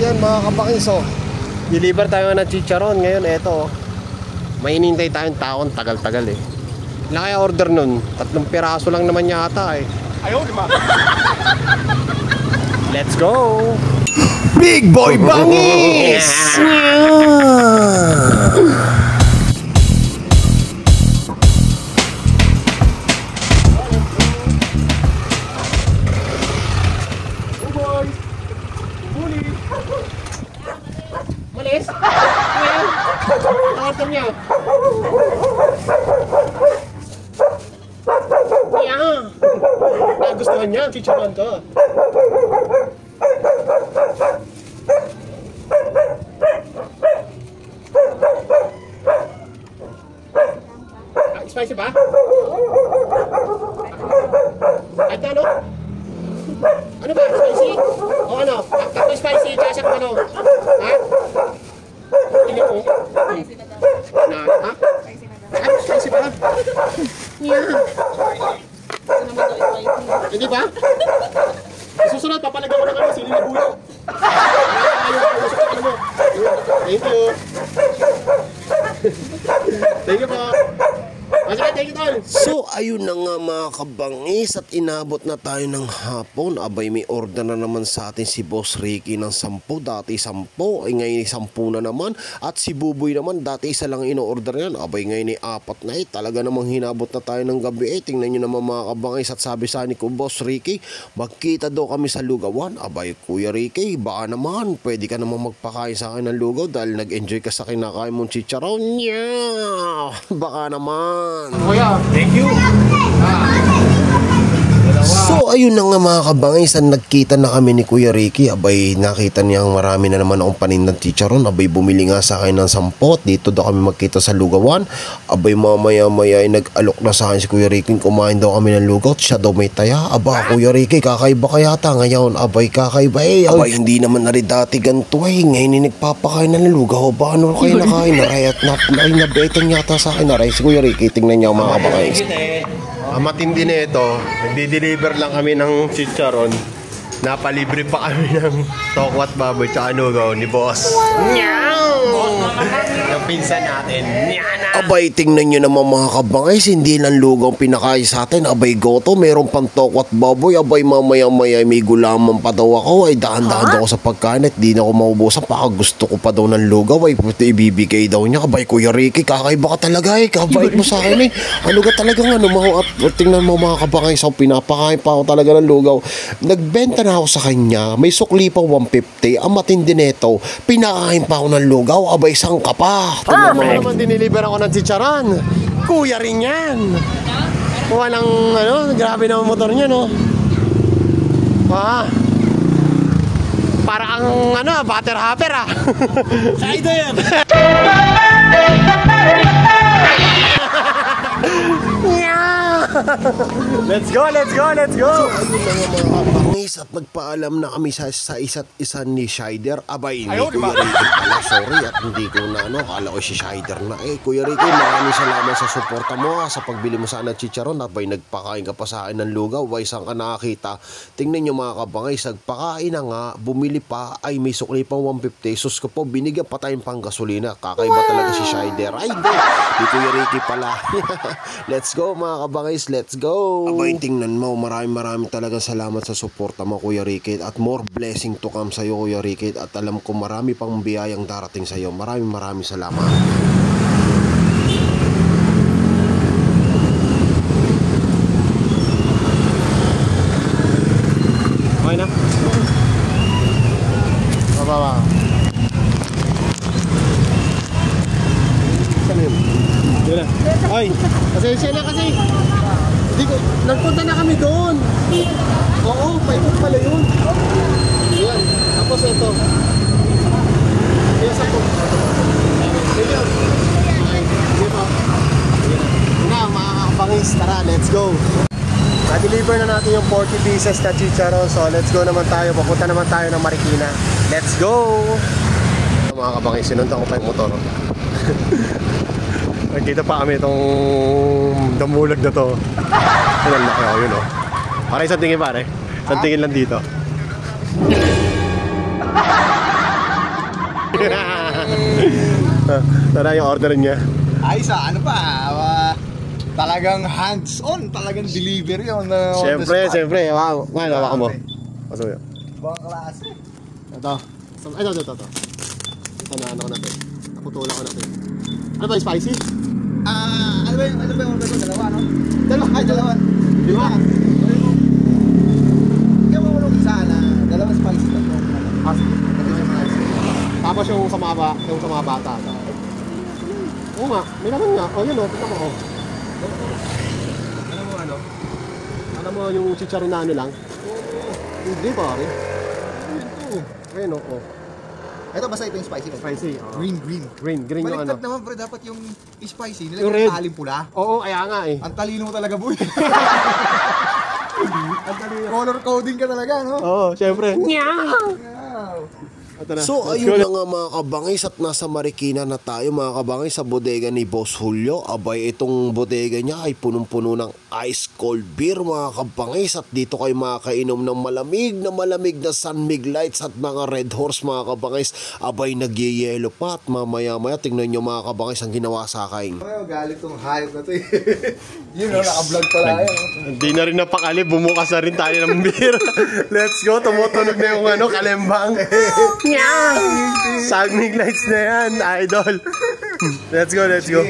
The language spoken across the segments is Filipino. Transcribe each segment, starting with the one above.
Ayan mga kabakis, oh. Deliver tayo ng chicharon. Ngayon, eto, oh. May inintay tayong taon, tagal-tagal eh. Ilan kaya order nun? 3 piraso lang naman yata eh. Ayaw, di ba? Let's go! Big Boy Bangis! Malis? Order niya. Nagustuhan niya ang chicharon to. Spicy ba? At ano? Ano ba? Spicy? O ano? Tatlo spicy, tsaka ano? Ha? Tingnan mo. Na, ha? Ay, spicy ba? Yeah. Hindi ba? Susunod, papalagyan ko na kami sili na buyo. Thank you. Thank you po. So ayun na nga mga kabangis, at inabot na tayo ng hapon. Abay, may order na naman sa atin si Boss Ricky ng 10. Dati 10, ay ngayon 10 na naman. At si Buboy naman, dati isa lang ino-order yan. Abay, ngayon 4 na eh. Talaga namang hinabot na tayo ng gabi eh. Tingnan nyo naman mga kabangis. At sabi sa ni ko, Boss Ricky, magkita daw kami sa lugawan. Abay, Kuya Ricky, baka naman pwede ka naman magpakain sa akin ng lugaw dahil nag-enjoy ka sa kinakain mong chicharon. Yeah! Baka naman. Kuya, thank you. So ayun na nga mga kabangis, nagkita na kami ni Kuya Ricky. Abay, nakita niyang marami na naman akong panindang chicharon. Abay, bumili nga sa akin ng 10. Dito daw kami magkita sa lugawan. Abay, mamaya-maya ay nag-alok na sa akin si Kuya Ricky. Kumain daw kami ng lugaw. Siya daw may taya. Aba, Kuya Ricky, kakaiba kaya ta ngayon? Abay, kakaiba eh. Abay, hindi naman na rin dati ganito eh. Ngayon nagpapakain na ng lugaw. Ba, ano kayo nakain? Naray at nabetong yata sa akin. Naray si Kuya Ricky. Tingnan niya mga kabangis. Ang matindi na ito, nagdi-deliver lang kami ng chicharon. Napalibre pa kami ng tokwat baboy tsaka lugaw ni Boss. Yung pinsan natin. Abay, tingnan nyo naman mga kabangis, hindi lang lugaw pinakain sa atin. Abay, goto, meron pang tokwat baboy. Abay, mamaya-maya may gulaman pa daw ako. Ay, dahan-dahan ako sa pagkain at di na ako maubusan. Baka gusto ko pa daw ng lugaw. Ay, ibibigay daw niya. Abay, Kuya Ricky, kakaiba ka talaga eh. Kabait mo sa akin eh. Ano ka talagang ano mo? At tingnan mo mga kabangis, pinapakain pa ako talaga ng lugaw. Nagbenta na ako sa kanya. May sukli pa 150. Ang matindi nito, pinakain pa ako ng lugaw. Abay, sang ka pa. Tingnan mo naman, diniliver ako ng chicharon. Kuya rin yan. Walang ano, grabe na motor niya, no? Para ang ano, butter hopper ah. Saido yan. Let's go, let's go, let's go. So, ayun na nga mga kabangis, at nagpaalam na kami sa isa't isa ni Shider. Abay, hindi Kuya Ricky pala, sorry. At hindi ko na ano, kala ko si Shider na eh. Kuya Ricky, maraming salamat sa suporta mo sa pagbili mo sa akin ng chicharon. Abay, nagpakain ka pa sa akin ng lugaw. Abay, saan ka nakakita? Tingnan nyo mga kabangis, nagpakain na nga, bumili pa, ay may sukli pang 150. Sus ko po, binigyan pa tayong pang gasolina. Kakaiba talaga si Shider. Ay, di Kuya Ricky pala. Let's go mga kabangis, let's go. Abay, tingnan mo, maraming talaga salamat sa suporta mo Kuya Ricky, at more blessing to come sa'yo Kuya Ricky, at alam ko marami pang biyayang darating sa'yo. Maraming salamat. Okay na? Baba. Saan yun? Yun na. Ay, pasensya na kasi hindi ko, nagpunta na kami doon. Oo, paikot pala yun. Ayan, tapos ito. Ayan, sakto. Sige. Sige pa. Yun na, mga kabangis, tara, let's go. Na-deliver na natin yung 40 pieces na chicharon. So let's go naman tayo, papunta naman tayo ng Marikina. Let's go. Mga kabangis, sinundan ko pa yung motor. Nagkita pa kami itong damulag na to. Ang laki ako yun, oh. Para isang tingin pare. Isang tingin lang dito. Tara yung order niya. Ay, sa ano pa, talagang hands-on, talagang delivery on the Siyempre, spot. siyempre. Hawakan mo. Pasok yun. Ibang klase. Ito. Ito. Ito na ano ko natin. Naputulan ko natin. Ano ba yung spicy? Ano ba yung order ko? Dalawa, no? Dalawa. Dalawa. Di ba? Kaya mo ulong isa na, dalawang spicy na po. Tapos yung sa mga bata. Oo nga, may naman nga. O yun o, tignan mo o. Ano? Alam mo yung chicharon na ano lang? Hindi pare. Ayun o. Ito, basta ito yung spicy. Spicy. Green. Green yung ano. Baliktad naman, pre, dapat yung spicy, Yung nilagay red. yung talim pula. Oo, kaya nga eh. Ang talino mo talaga, boy. Color coding ka talaga, no? Oo, syempre. Wow. So ayun na nga mga kabangis at nasa Marikina na tayo mga kabangis sa bodega ni Boss Julio. Abay itong bodega niya ay punong-puno ng ice cold beer mga kabangis at dito kayo makakainom ng malamig na San Mig Lights at mga Red Horse mga kabangis. Abay nagyeyelo pa at mamaya-maya tingnan nyo mga kabangis ang ginawa sa akin. Galit tong hayop na to eh. Yun, no? Naka-vlog pala yun. Hindi na rin napakali, bumukas na rin tayo ng beer. Let's go, tumutunog na yung ano, kalembang. Sagmig lights na yan, idol. Let's go. Let's go,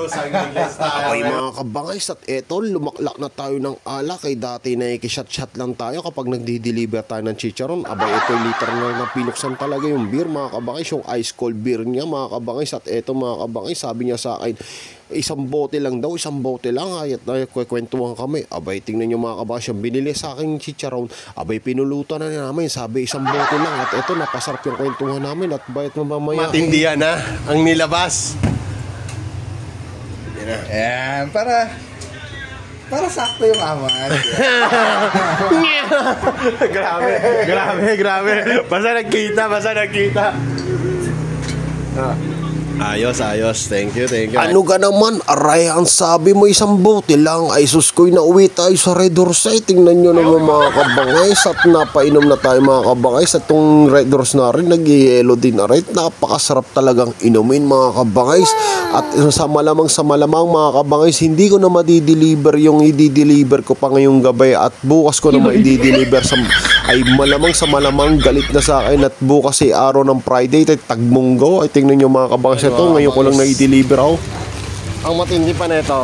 saging lights tayo. Ay mga kabangis at eto, lumaklak na tayo ng alak. Kay dati na ikishot-shot lang tayo kapag nagdi-deliver tayo ng chicharon. Abay ito liter na pinuksan talaga yung beer mga kabangis, yung ice cold beer niya mga kabangis. At eto mga kabangis, sabi niya sa akin, isang bote lang daw, ayat na kwentuhan kami. Abay tingnan nyo mga kabangis, yung binili sa akin chicharon, abay pinulutan na namin, sabi isang bote lang. At eto napasarap yung kwentuhan namin at bayat mamaya. Matindihan na ang nilabas. Ayan, para sakto yung amat. Grabe. Basta nagkita. Ayos. Thank you. Ano ka naman? Aray, ang sabi mo isang bote lang. Ay sus ko'y nauwi tayo sa Red Horse. Ay, tingnan nyo naman mga kabangais. At napainom na tayo mga kabangais. At itong Red Horse na rin, nag-yelo din na rin. Napakasarap talagang inumin mga kabangais. At sa malamang mga kabangais, hindi ko na madideliver yung i-deliver ko pa ngayong gabay. At bukas ko na ma-i-deliver ay malamang galit na sa akin. At bukas ay araw ng Friday, tagmunggo. Ay tingnan nyo mga kabangais ito, ngayon ko lang na-i-deliver ako. Ang matindi pa nito,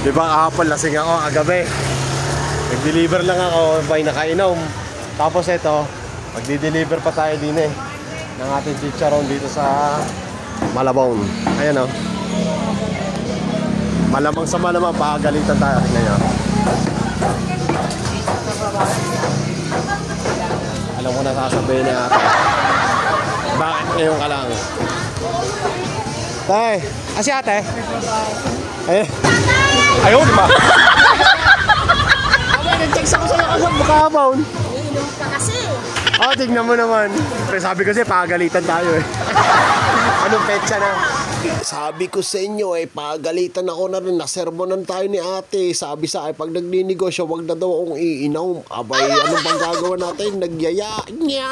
di ba kahapon lasing ako kagabi, nag-deliver lang ako, bay nakainom. Tapos ito, magdi-deliver pa tayo din ng ating chicharon dito sa Malabon. Ayan o. Malamang pagalitan tayo. Tingnan nyo. Alam ko na sasabihin niya ate, bakit ngayon ka lang? Tay, si ate? Ayaw, di ba? Nag-text ako sa'yo kasi bukabaon. Iinom ka kasi. Tignan mo naman. Pero sabi ko siya, pagalitan tayo Anong petsa na? Sabi ko sa inyo pagalitan ako na rin. Nasermonan tayo ni ate. Sabi sa akin, pag nagninegosyo, wag na daw akong iinom. Abay, ano bang gagawa natin? Nagyaya niya!